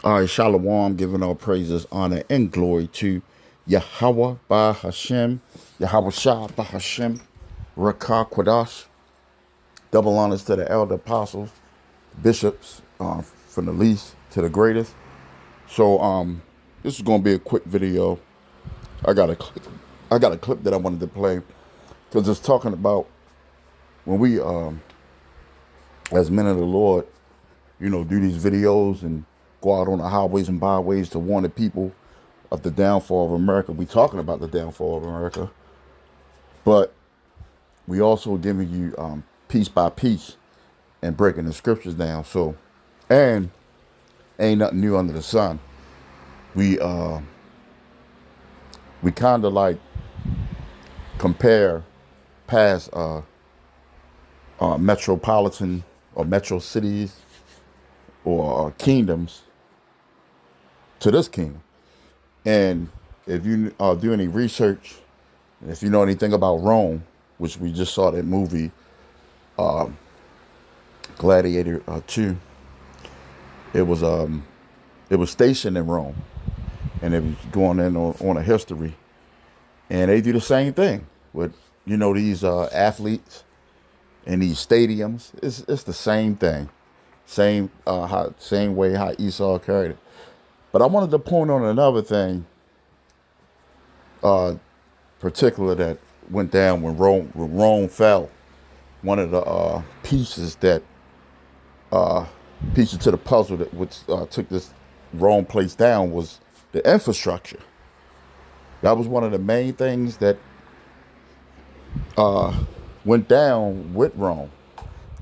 All right, Shalom, giving all praises, honor, and glory to Yahweh Ba Hashem, Yahweh Shah Ba Hashem, Rakah Quadash. Double honors to the elder apostles, bishops, from the least to the greatest. So, this is gonna be a quick video. I got a clip that I wanted to play because it's talking about when we, as men of the Lord, do these videos and go out on the highways and byways to warn the people of the downfall of America. We talking about the downfall of America, but we also giving you piece by piece and breaking the scriptures down. So, and ain't nothing new under the sun. We kind of like compare past metropolitan or metro cities or kingdoms to this kingdom. And if you do any research, if you know anything about Rome, which we just saw that movie, Gladiator 2, it was stationed in Rome, and it was going in on a history, and they do the same thing with these athletes and these stadiums. It's the same thing, same way how Esau carried it. But I wanted to point on another thing, particular that went down when Rome fell. One of the pieces to the puzzle that took this Rome place down was the infrastructure. That was one of the main things that went down with Rome.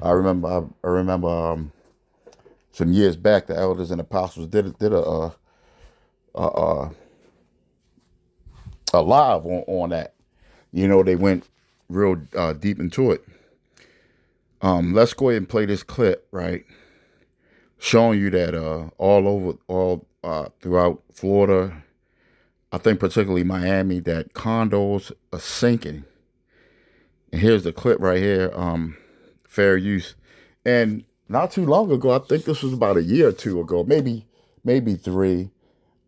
I remember some years back, the elders and apostles did a live on that. They went real deep into it. Let's go ahead and play this clip, right? Showing you that all throughout Florida, I think particularly Miami, that condos are sinking. And here's the clip right here, fair use. And not too long ago, I think this was about a year or two ago, maybe three,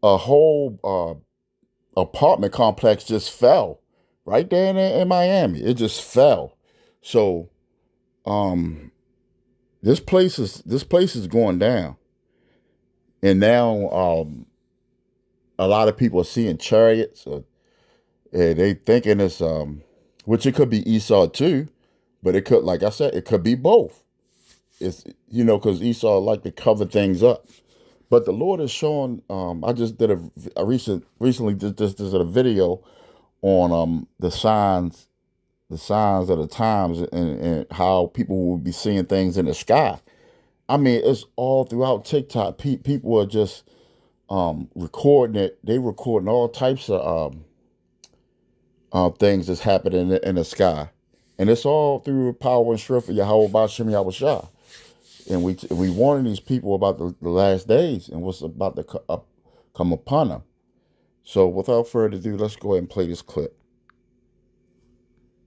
a whole apartment complex just fell right there in Miami. It just fell. So this place is going down. And now a lot of people are seeing chariots, they thinking it's which it could be Esau too, but it could, like I said, it could be both. It's because Esau like to cover things up. But the Lord is showing. I just did recently did a video on the signs of the times, and how people will be seeing things in the sky. I mean, it's all throughout TikTok. People are just recording it. They recording all types of things that's happening in the sky, and it's all through power and strength of Yahweh Ba'Shem Yahweh Shah. And we warning these people about the last days and what's about to come upon them. So without further ado, let's go ahead and play this clip.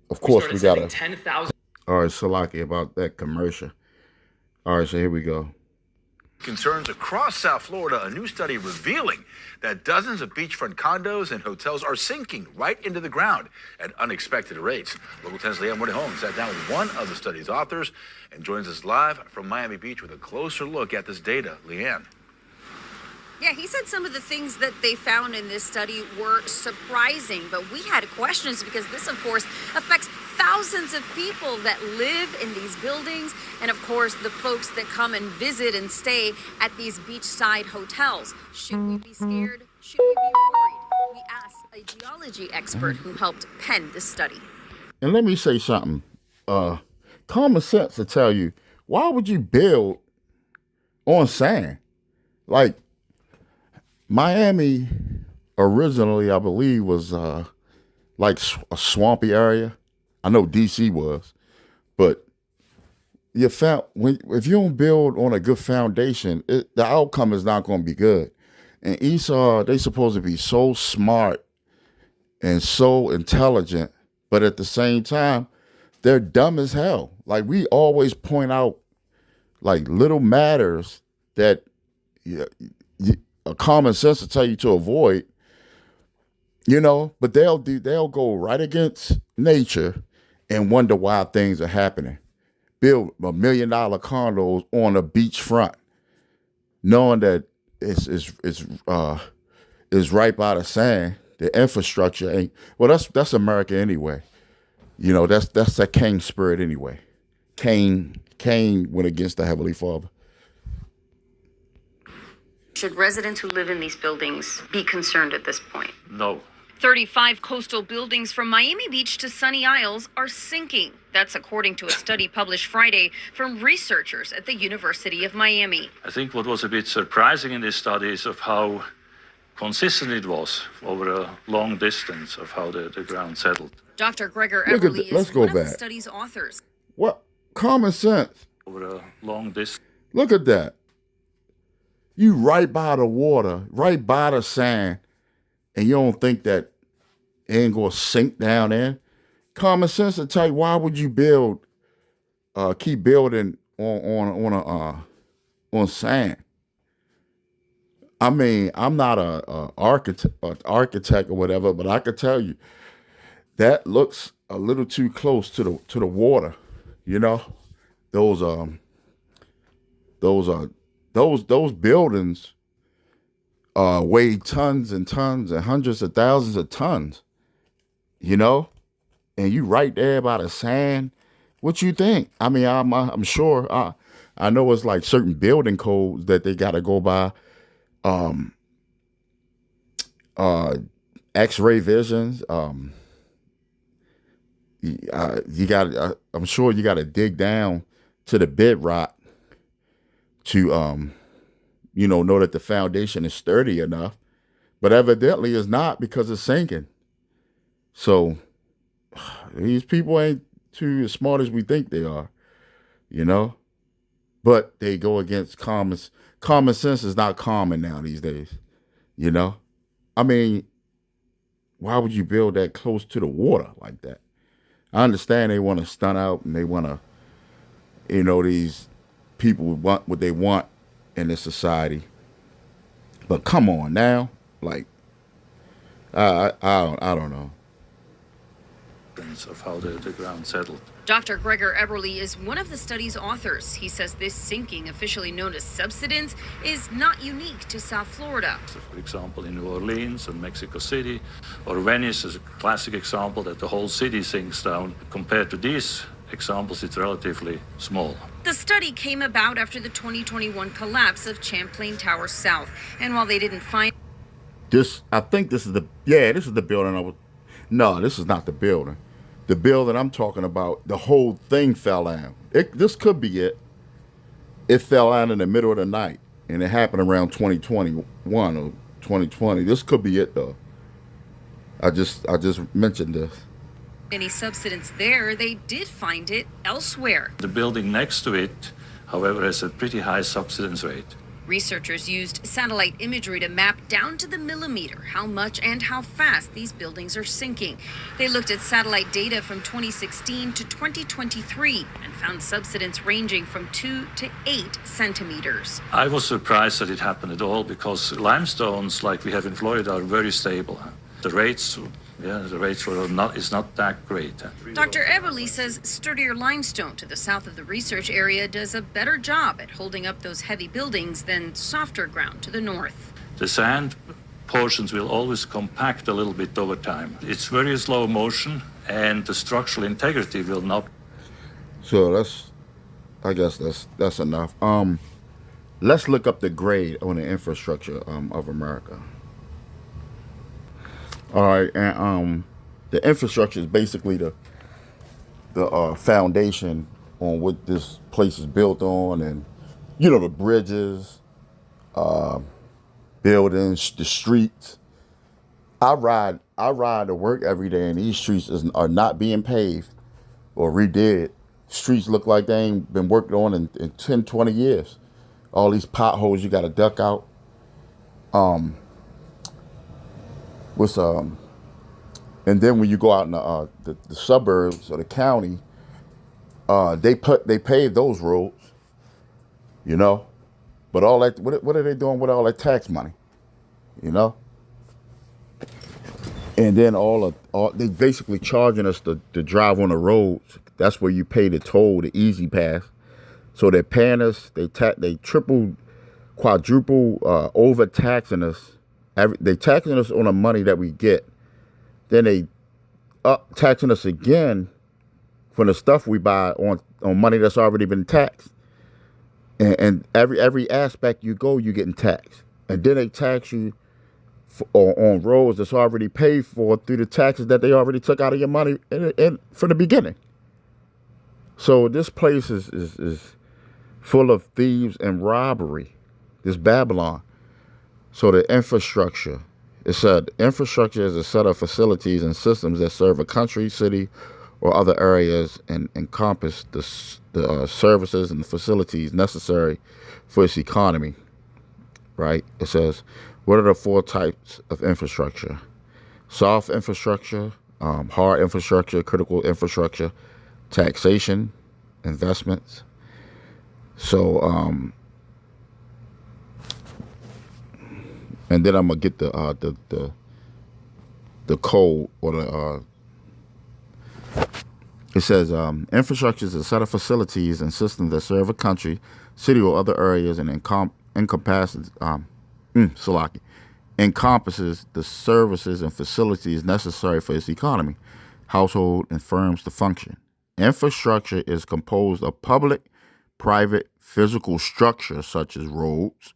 Of course, we gotta. 10,000. All right, Salaki, about that commercial. All right, so here we go. Concerns across South Florida, a new study revealing that dozens of beachfront condos and hotels are sinking right into the ground at unexpected rates. Local 10's Leanne Woody-Holmes sat down with one of the study's authors and joins us live from Miami Beach with a closer look at this data. Leanne. Yeah, he said some of the things that they found in this study were surprising, but we had questions because this, of course, affects thousands of people that live in these buildings and, of course, the folks that come and visit and stay at these beachside hotels. Should we be scared? Should we be worried? We asked a geology expert who helped pen this study. And let me say something. Common sense to tell you, why would you build on sand? Like, Miami originally, I believe, was like a swampy area. I know DC was, but if you don't build on a good foundation, the outcome is not going to be good. And Esau, they supposed to be so smart and so intelligent, but at the same time, they're dumb as hell. Like, we always point out like little matters that common sense to tell you to avoid, but they'll go right against nature and wonder why things are happening. Build $1 million condos on a beachfront, knowing that it's right by the sand. The infrastructure ain't well. That's America anyway. That's that Cain spirit anyway. Cain went against the Heavenly Father. Should residents who live in these buildings be concerned at this point? No. 35 coastal buildings from Miami Beach to Sunny Isles are sinking. That's according to a study published Friday from researchers at the University of Miami. I think what was a bit surprising in this study is of how consistent it was over a long distance of how the ground settled. Dr. Gregor Everly is one of the study's authors. What? Common sense. Over a long distance. Look at that. You right by the water, right by the sand, and you don't think that it ain't gonna sink down in? Common sense to tell you, why would you keep building on sand? I mean, I'm not a architect or whatever, but I could tell you that looks a little too close to the water. Those buildings weigh tons and tons and hundreds of thousands of tons. And you right there by the sand. What you think? I mean, I'm sure. I know it's like certain building codes that they got to go by. X-ray visions. You got. I'm sure you got to dig down to the bedrock to know that the foundation is sturdy enough. But evidently, it's not, because it's sinking. So these people ain't too as smart as we think they are, But they go against common sense is not common now these days, I mean, why would you build that close to the water like that? I understand they want to stunt out and they want to, these people want what they want in this society. But come on now, like, I don't know. Of how the ground settled. Dr. Gregor Everly is one of the study's authors. He says this sinking, officially known as subsidence, is not unique to South Florida. For example, in New Orleans and Mexico City, or Venice is a classic example that the whole city sinks down. Compared to these examples, it's relatively small. The study came about after the 2021 collapse of Champlain Tower South. And while they didn't find this, I think this is the building. No, this is not the building. The building I'm talking about, the whole thing fell down. This could be it. It fell out in the middle of the night, and it happened around 2021 or 2020. This could be it, though. I just mentioned this. Any subsidence there, they did find it elsewhere. The building next to it, however, has a pretty high subsidence rate. Researchers used satellite imagery to map down to the millimeter how much and how fast these buildings are sinking. They looked at satellite data from 2016 to 2023 and found subsidence ranging from 2 to 8 centimeters. I was surprised that it happened at all, because limestones like we have in Florida are very stable. The rates were not that great. Dr. Everly says sturdier limestone to the south of the research area does a better job at holding up those heavy buildings than softer ground to the north. The sand portions will always compact a little bit over time. It's very slow motion, and the structural integrity will not. So I guess that's enough. Let's look up the grade on the infrastructure of America. All right, and the infrastructure is basically the foundation on what this place is built on, and the bridges, buildings, the streets. I ride to work every day, and these streets are not being paved or redid. Streets look like they ain't been worked on in 10, 20 years. All these potholes you got to duck out. And then when you go out in the suburbs or the county, they pave those roads, But all that, what are they doing with all that tax money? You know? And then all they basically charging us to drive on the roads. That's where you pay the toll, the easy pass. So they're paying us, they triple, quadruple, overtaxing us. They taxing us on the money that we get. Then they up taxing us again for the stuff we buy on money that's already been taxed. And every aspect you go, you're getting taxed. And then they tax you on roads that's already paid for through the taxes that they already took out of your money from the beginning. So this place is full of thieves and robbery, this Babylon. So the infrastructure, it said infrastructure is a set of facilities and systems that serve a country, city, or other areas and encompass the services and facilities necessary for its economy, right? It says, what are the 4 types of infrastructure? Soft infrastructure, hard infrastructure, critical infrastructure, taxation, investments. So, and then I'm gonna get the code or the. It says infrastructure is a set of facilities and systems that serve a country, city, or other areas and encompasses the services and facilities necessary for its economy, household, and firms to function. Infrastructure is composed of public, private, physical structures such as roads,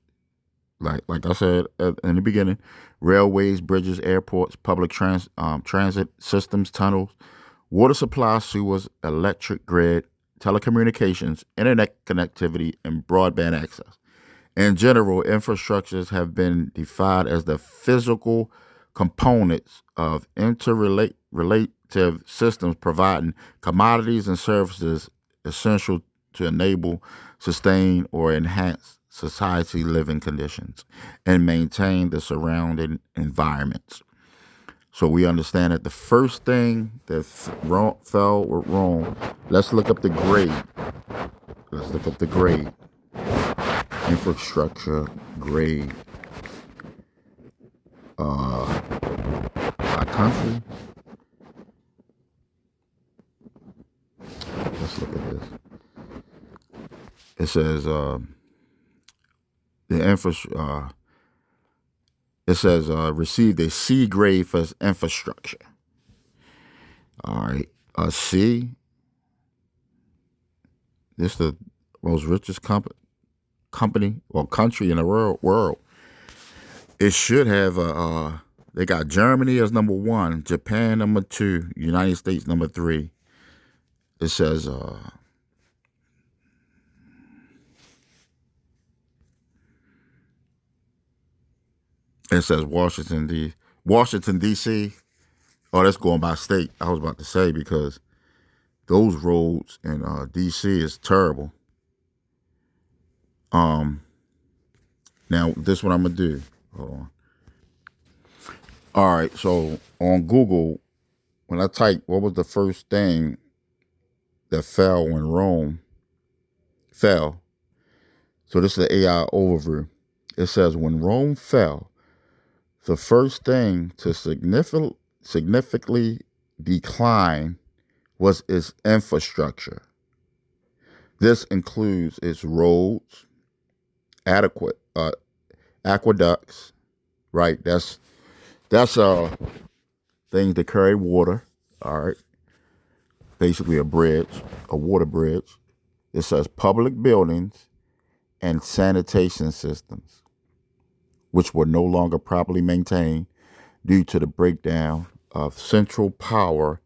like I said in the beginning, railways, bridges, airports, public transit systems, tunnels, water supply, sewers, electric grid, telecommunications, internet connectivity, and broadband access. In general, infrastructures have been defined as the physical components of interrelative systems providing commodities and services essential to enable, sustain, or enhance society living conditions and maintain the surrounding environments. So we understand that the first thing that fell with Rome, let's look up the grade. Let's look up the grade. Infrastructure grade. By country. Let's look at this. It says received a C grade for its infrastructure. All right, a C. This is the most richest company or country in the world. It should have they got Germany as number 1, Japan number 2, United States number 3. It says Washington D.C. Oh, that's going by state. I was about to say, because those roads in D.C. is terrible. Now this is what I'm gonna do. Hold on. All right, so on Google, when I type what was the first thing that fell when Rome fell, so this is the AI overview. It says when Rome fell, the first thing to significantly decline was its infrastructure. This includes its roads, aqueducts, right? That's things that carry water. All right, basically a water bridge. It says public buildings and sanitation systems, which were no longer properly maintained due to the breakdown of central power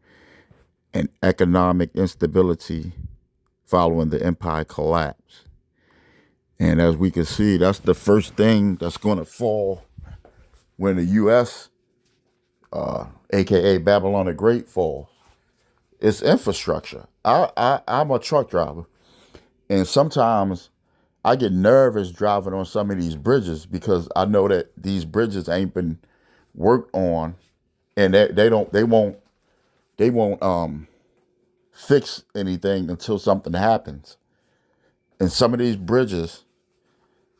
and economic instability following the empire collapse. And as we can see, that's the first thing that's going to fall when the U.S., aka Babylon the Great, falls. It's infrastructure. I'm a truck driver, and sometimes I get nervous driving on some of these bridges because I know that these bridges ain't been worked on, and they won't fix anything until something happens. And some of these bridges,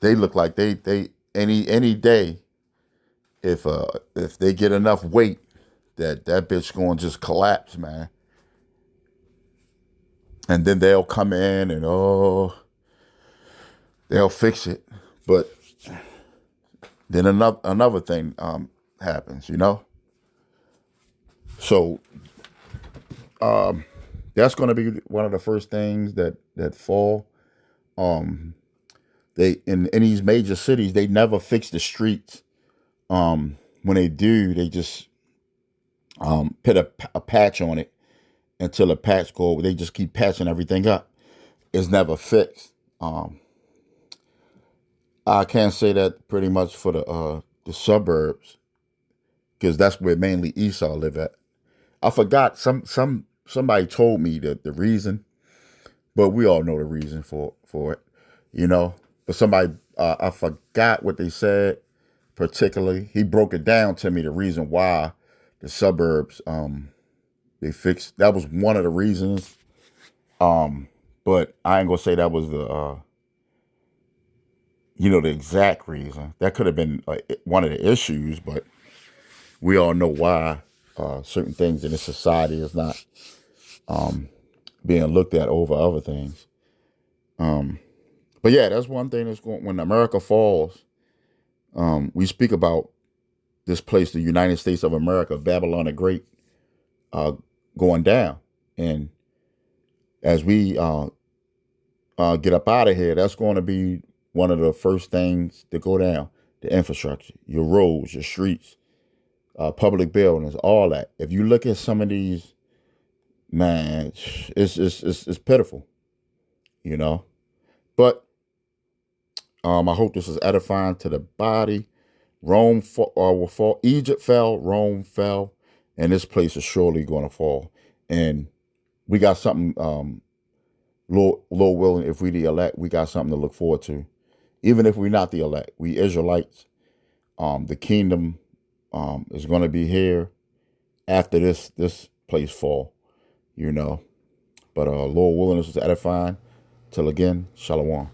they look like they any day, if they get enough weight, that bitch gonna just collapse, man. And then they'll come in and they'll fix it. But then another thing happens, So that's going to be one of the first things that fall. They in these major cities, they never fix the streets. When they do, they just put a patch on it until the patch go. They just keep patching everything up. It's never fixed. I can't say that pretty much for the suburbs, because that's where mainly Esau live at. I forgot somebody told me the reason, but we all know the reason for it, But somebody I forgot what they said particularly. He broke it down to me, the reason why the suburbs they fixed. That was one of the reasons. But I ain't gonna say that was the exact reason. That could have been one of the issues, but we all know why certain things in this society is not being looked at over other things. But yeah, that's one thing that's going. When America falls, we speak about this place, the United States of America, Babylon the Great, going down. And as we get up out of here, that's going to be one of the first things to go down. The infrastructure, your roads, your streets, public buildings, all that. If you look at some of these, man, it's pitiful, But I hope this is edifying to the body. Rome will fall. Egypt fell. Rome fell, and this place is surely going to fall. And we got something. Lord willing, if we the elect, we got something to look forward to. Even if we're not the elect, we Israelites. The kingdom is going to be here after this place fall. But Lord willing, this is edifying. Till again, shalom.